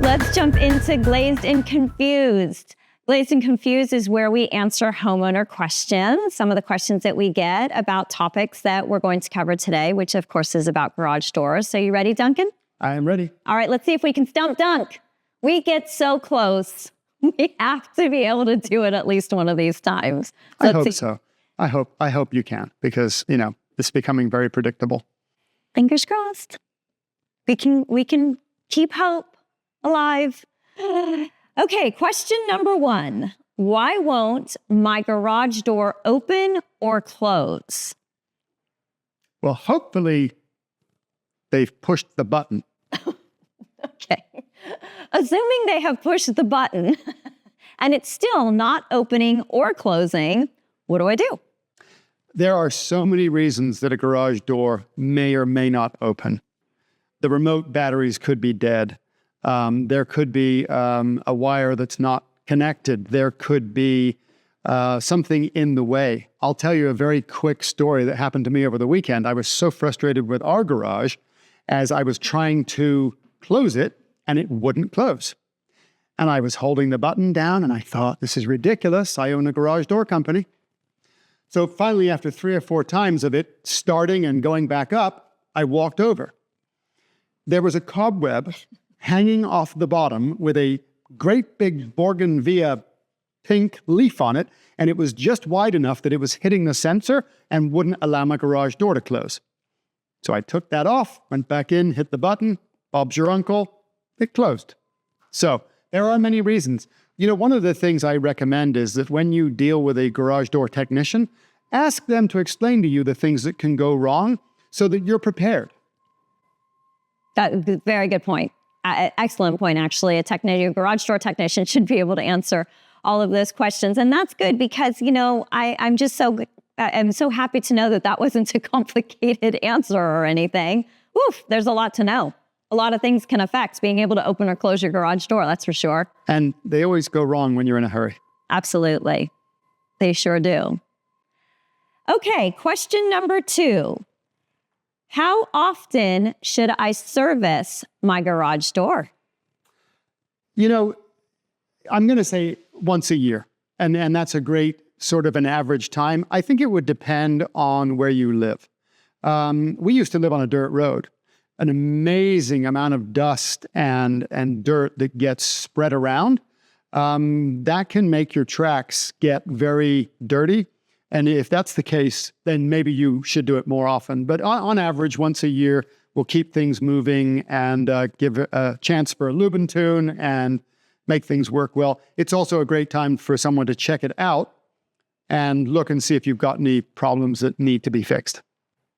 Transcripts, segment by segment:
let's jump into Glazed and Confused. Glazed and Confused is where we answer homeowner questions, some of the questions that we get about topics that we're going to cover today, which of course is about garage doors. So you ready, Duncan? I am ready. All right, let's see if we can stump Dunk. We get so close. We have to be able to do it at least one of these times. I hope so. I hope you can, because, you know, this is becoming very predictable. Fingers crossed. We can keep hope alive. Okay, question number 1. Why won't my garage door open or close? Well, hopefully they've pushed the button. Okay. Assuming they have pushed the button and it's still not opening or closing, what do I do? There are so many reasons that a garage door may or may not open. The remote batteries could be dead. There could be a wire that's not connected. There could be something in the way. I'll tell you a very quick story that happened to me over the weekend. I was so frustrated with our garage as I was trying to close it and it wouldn't close. And I was holding the button down and I thought, this is ridiculous. I own a garage door company. So finally, after 3 or 4 times of it starting and going back up, I walked over. There was a cobweb hanging off the bottom with a great big bougainvillea pink leaf on it, and it was just wide enough that it was hitting the sensor and wouldn't allow my garage door to close. So I took that off, went back in, hit the button, Bob's your uncle, it closed. So there are many reasons. You know, one of the things I recommend is that when you deal with a garage door technician, ask them to explain to you the things that can go wrong so that you're prepared. Very good point. Excellent point, actually. A garage door technician should be able to answer all of those questions. And that's good because, you know, I'm so happy to know that that wasn't a complicated answer or anything. Woof, there's a lot to know. A lot of things can affect being able to open or close your garage door, that's for sure. And they always go wrong when you're in a hurry. Absolutely. They sure do. Okay, question number 2. How often should I service my garage door? You know, I'm going to say once a year, and that's a great sort of an average time. I think it would depend on where you live. We used to live on a dirt road. An amazing amount of dust and dirt that gets spread around. That can make your tracks get very dirty. And if that's the case, then maybe you should do it more often. But on average, once a year, we'll keep things moving and give a chance for a Lubrication tune and make things work well. It's also a great time for someone to check it out and look and see if you've got any problems that need to be fixed.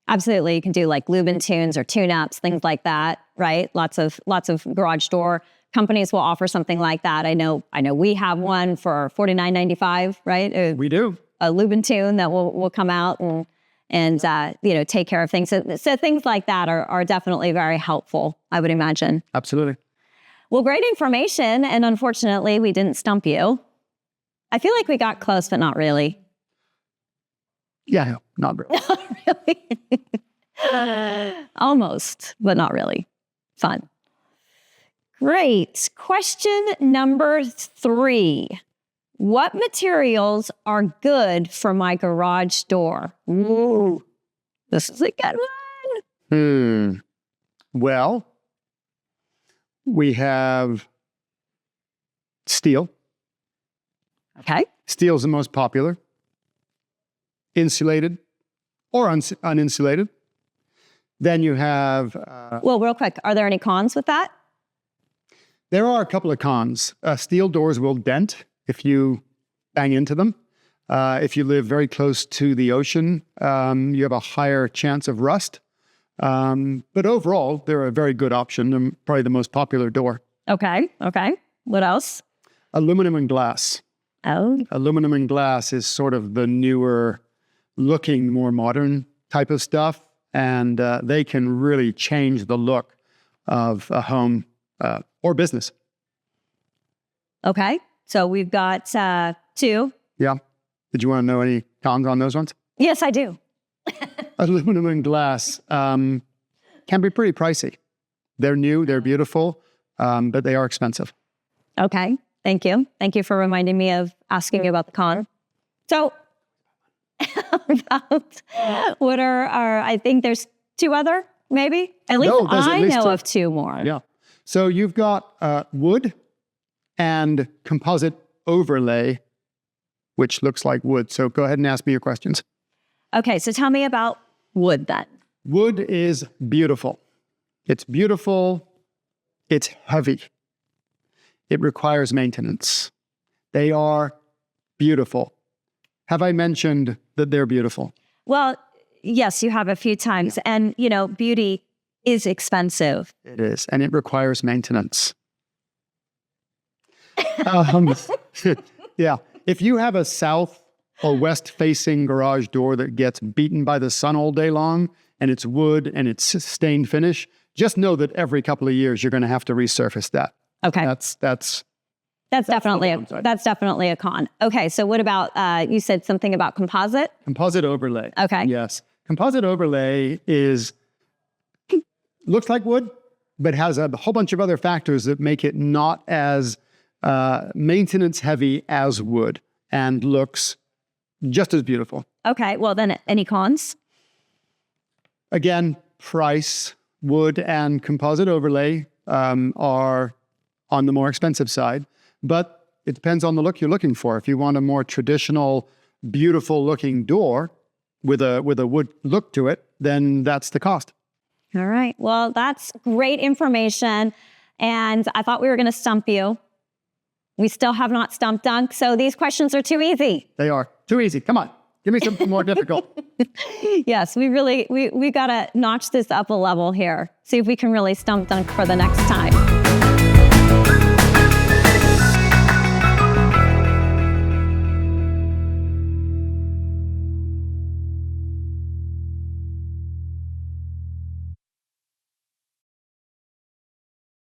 Absolutely. You can do like Lubrication tunes or tune-ups, things like that, right? Lots of garage door companies will offer something like that. I know we have one for $49.95, right? We do. A Lubrication tune that will come out and you know, take care of things. So things like that are definitely very helpful, I would imagine. Absolutely. Well, great information. And unfortunately, we didn't stump you. I feel like we got close, but not really. Yeah, not really. Not really. Almost, but not really. Fun. Great. Question number 3. What materials are good for my garage door? Ooh, this is a good one. Well, we have steel. Okay. Steel is the most popular. Insulated or uninsulated. Then you have... well, real quick, are there any cons with that? There are a couple of cons. Steel doors will dent if you bang into them. If you live very close to the ocean, you have a higher chance of rust. But overall, they're a very good option and probably the most popular door. Okay. What else? Aluminum and glass. Oh. Aluminum and glass is sort of the newer looking, more modern type of stuff. And they can really change the look of a home or business. Okay. So we've got 2. Yeah. Did you want to know any cons on those ones? Yes, I do. Aluminum and glass can be pretty pricey. They're new, they're beautiful. but they are expensive. Okay. Thank you. Thank you for reminding me of asking you about the con. So about what are I think there's two other, maybe? At least I know of two more. Yeah. So you've got wood and composite overlay, which looks like wood. So go ahead and ask me your questions. Okay. So tell me about wood then. Wood is beautiful. It's beautiful. It's heavy. It requires maintenance. They are beautiful. Have I mentioned that they're beautiful? Well, yes, you have a few times. Yeah. And, you know, beauty is expensive. It is. And it requires maintenance. Yeah. If you have a south or west facing garage door that gets beaten by the sun all day long, and it's wood and it's stained finish, just know that every couple of years you're going to have to resurface that. Okay. That's definitely a con. Okay. So what about, you said something about composite? Composite overlay. Okay. Yes. Composite overlay looks like wood, but has a whole bunch of other factors that make it not as maintenance heavy as wood and looks just as beautiful. Okay. Well, then any cons? Again, price. Wood and composite overlay are on the more expensive side, but it depends on the look you're looking for. If you want a more traditional, beautiful looking door with a wood look to it, then that's the cost. All right. Well, that's great information. And I thought we were going to stump you. We still have not stumped Dunk, so these questions are too easy. They are too easy. Come on. Give me something more difficult. Yes, we got to notch this up a level here. See if we can really stump Dunk for the next time.